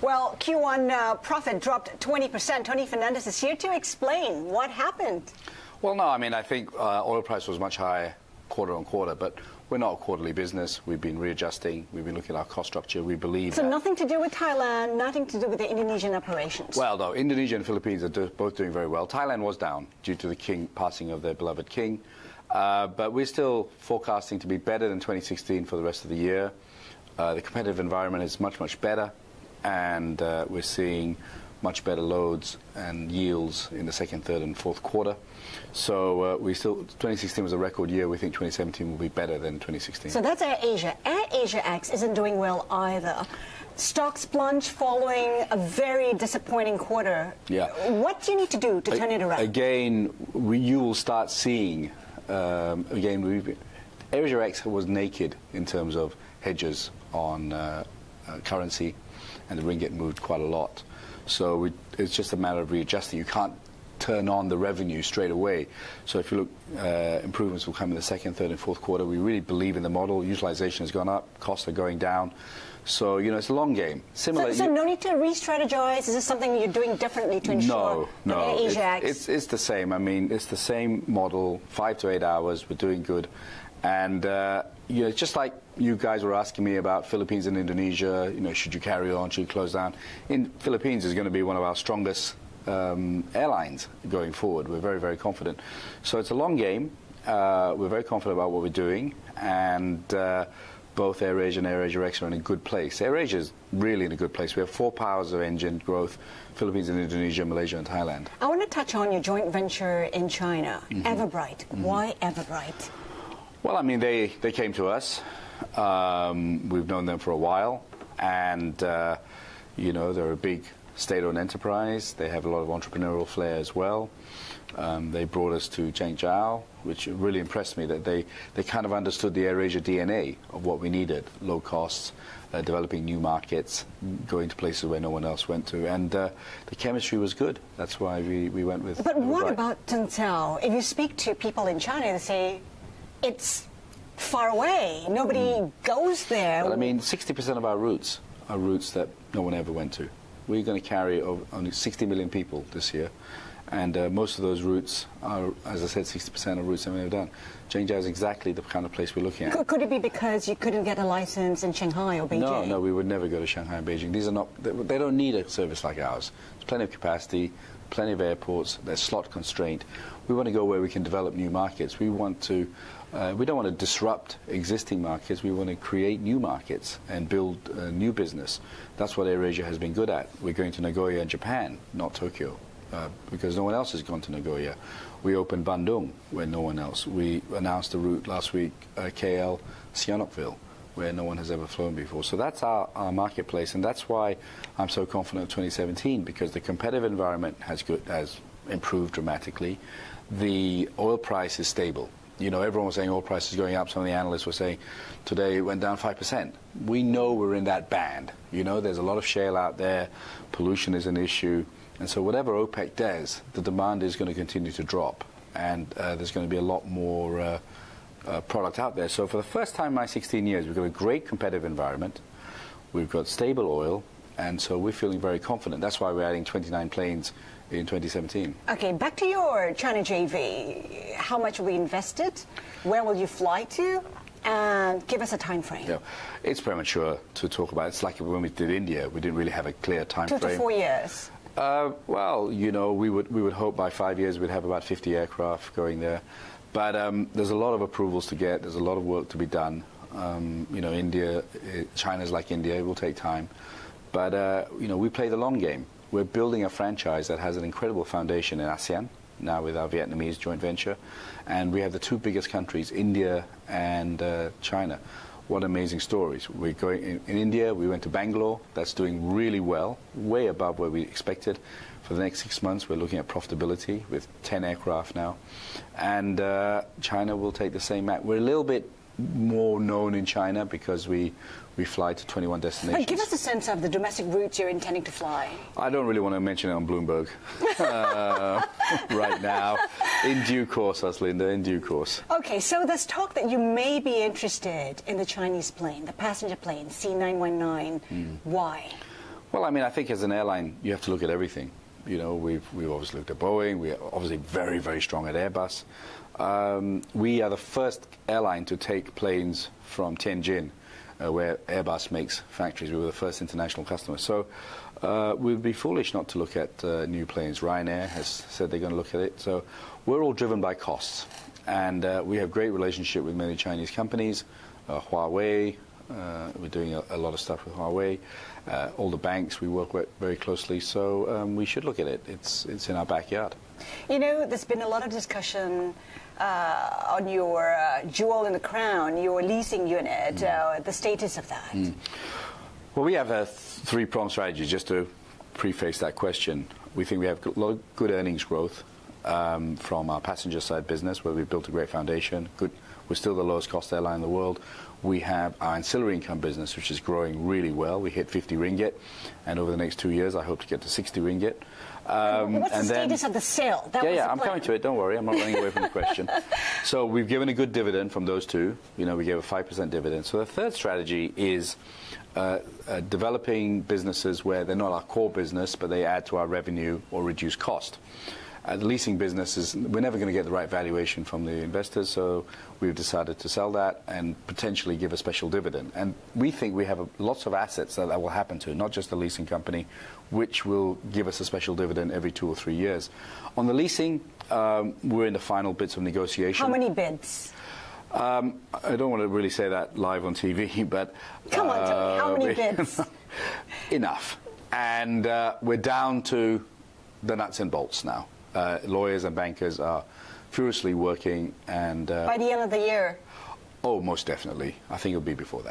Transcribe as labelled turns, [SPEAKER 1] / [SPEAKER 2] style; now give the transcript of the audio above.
[SPEAKER 1] Well, Q1 profit dropped 20%. Tony Fernandes is here to explain what happened.
[SPEAKER 2] Well, no, I mean, I think oil price was much higher quarter on quarter, but we're not a quarterly business. We've been readjusting. We've been looking at our cost structure. We believe
[SPEAKER 1] So nothing to do with Thailand, nothing to do with the Indonesian operations?
[SPEAKER 2] Well, no, Indonesia and Philippines are both doing very well. Thailand was down due to the passing of their beloved king. But we're still forecasting to be better than 2016 for the rest of the year. The competitive environment is much, much better, and we're seeing much better loads and yields in the second, third, and fourth quarter. So 2016 was a record year. We think 2017 will be better than 2016.
[SPEAKER 1] So that's AirAsia. AirAsia X isn't doing well either. Stocks plunge following a very disappointing quarter.
[SPEAKER 2] Yeah.
[SPEAKER 1] What do you need to do to turn it around?
[SPEAKER 2] Again, you will start seeing, AirAsia X was naked in terms of hedges on currency, and the ringgit moved quite a lot. So it's just a matter of readjusting. You can't turn on the revenue straight away. So if you look, improvements will come in the second, third, and fourth quarter. We really believe in the model. Utilization has gone up. Costs are going down. So, it's a long game. Similar.
[SPEAKER 1] So no need to re-strategize? Is this something you're doing differently to ensure
[SPEAKER 2] no,
[SPEAKER 1] AirAsia X?
[SPEAKER 2] It's the same. I mean, it's the same model, 5 to 8 hours. We're doing good. And, just like you guys were asking me about Philippines and Indonesia, should you carry on, should you close down? In Philippines is going to be one of our strongest airlines going forward. We're very, very confident. So it's a long game. We're very confident about what we're doing. And both AirAsia and AirAsia X are in a good place. AirAsia is really in a good place. We have 4 powers of engine growth: Philippines and Indonesia, Malaysia and Thailand.
[SPEAKER 1] I want to touch on your joint venture in China, Everbright. Why Everbright?
[SPEAKER 2] Well, I mean, they came to us. We've known them for a while, and they're a big state-owned enterprise. They have a lot of entrepreneurial flair as well. They brought us to Zhengzhou, which really impressed me, that they kind of understood the AirAsia DNA of what we needed: low costs, developing new markets, going to places where no one else went to, and the chemistry was good. That's why we went with.
[SPEAKER 1] But what about Zhengzhou? If you speak to people in China, they say it's far away. Nobody goes there.
[SPEAKER 2] Well, I mean, 60% of our routes are routes that no one ever went to. We're going to carry only 60 million people this year, and most of those routes are, as I said, 60% of routes that we've done. Zhengzhou is exactly the kind of place we're looking at.
[SPEAKER 1] Could it be because you couldn't get a license in Shanghai or Beijing?
[SPEAKER 2] No, we would never go to Shanghai and Beijing. These are not. They don't need a service like ours. There's plenty of capacity, plenty of airports. They're slot constrained. We want to go where we can develop new markets. We want to. We don't want to disrupt existing markets. We want to create new markets and build new business. That's what AirAsia has been good at. We're going to Nagoya in Japan, not Tokyo, because no one else has gone to Nagoya. We opened Bandung, where no one else. We announced a route last week, KL, Sihanoukville, where no one has ever flown before. So that's our marketplace, and that's why I'm so confident of 2017, because the competitive environment has improved dramatically. The oil price is stable. Everyone was saying oil price is going up. Some of the analysts were saying today it went down 5%. We know we're in that band. There's a lot of shale out there. Pollution is an issue. And so whatever OPEC does, the demand is going to continue to drop. And there's going to be a lot more product out there. So for the first time in my 16 years, we've got a great competitive environment. We've got stable oil. And so we're feeling very confident. That's why we're adding 29 planes in 2017. Okay,
[SPEAKER 1] back to your China JV. How much will be invested? Where will you fly to? And give us a time frame.
[SPEAKER 2] Yeah, it's premature to talk about. It's like when we did India. We didn't really have a clear time frame.
[SPEAKER 1] 2 to 4 years.
[SPEAKER 2] Well, we would hope by 5 years we'd have about 50 aircraft going there. But there's a lot of approvals to get. There's a lot of work to be done. India, China's like India. It will take time. But, we play the long game. We're building a franchise that has an incredible foundation in ASEAN, now with our Vietnamese joint venture. And we have the 2 biggest countries, India and China. What amazing stories. We're going in India, we went to Bangalore. That's doing really well, way above where we expected. For the next 6 months, we're looking at profitability with 10 aircraft now. And China will take the same act. We're a little bit more known in China because we fly to 21 destinations.
[SPEAKER 1] But give us a sense of the domestic routes you're intending to fly.
[SPEAKER 2] I don't really want to mention it on Bloomberg right now. In due course, Aslinda, in due course.
[SPEAKER 1] Okay, so there's talk that you may be interested in the Chinese plane, the passenger plane, C919. Why?
[SPEAKER 2] Well, I mean, I think as an airline, you have to look at everything. You know, we've obviously looked at Boeing. We're obviously very, very strong at Airbus. We are the first airline to take planes from Tianjin, where Airbus makes factories. We were the first international customer. So we'd be foolish not to look at new planes. Ryanair has said they're going to look at it. So we're all driven by costs. And we have great relationship with many Chinese companies, Huawei. We're doing a lot of stuff with Huawei. All the banks we work with very closely. So we should look at it. It's in our backyard.
[SPEAKER 1] You know, there's been a lot of discussion on your jewel in the crown, your leasing unit, the status of that.
[SPEAKER 2] Well, we have a three-pronged strategy. Just to preface that question, we think we have good earnings growth from our passenger side business, where we've built a great foundation. We're still the lowest cost airline in the world. We have our ancillary income business, which is growing really well. We hit 50 ringgit, and over the next 2 years, I hope to get to 60 ringgit.
[SPEAKER 1] What's the status of the sale?
[SPEAKER 2] I'm coming to it. Don't worry. I'm not running away from the question. So we've given a good dividend from those two. You know, we gave a 5% dividend. So the third strategy is developing businesses where they're not our core business, but they add to our revenue or reduce cost. The leasing business we're never going to get the right valuation from the investors, so we've decided to sell that and potentially give a special dividend. And we think we have lots of assets that will happen to, not just the leasing company, which will give us a special dividend every 2 or 3 years. On the leasing, we're in the final bits of negotiation.
[SPEAKER 1] How many bids?
[SPEAKER 2] I don't want to really say that live on TV, but...
[SPEAKER 1] Come on, tell me, how many bids?
[SPEAKER 2] Enough. And we're down to the nuts and bolts now. Lawyers and bankers are furiously working, and...
[SPEAKER 1] By the end of the year?
[SPEAKER 2] Oh, most definitely. I think it'll be before that.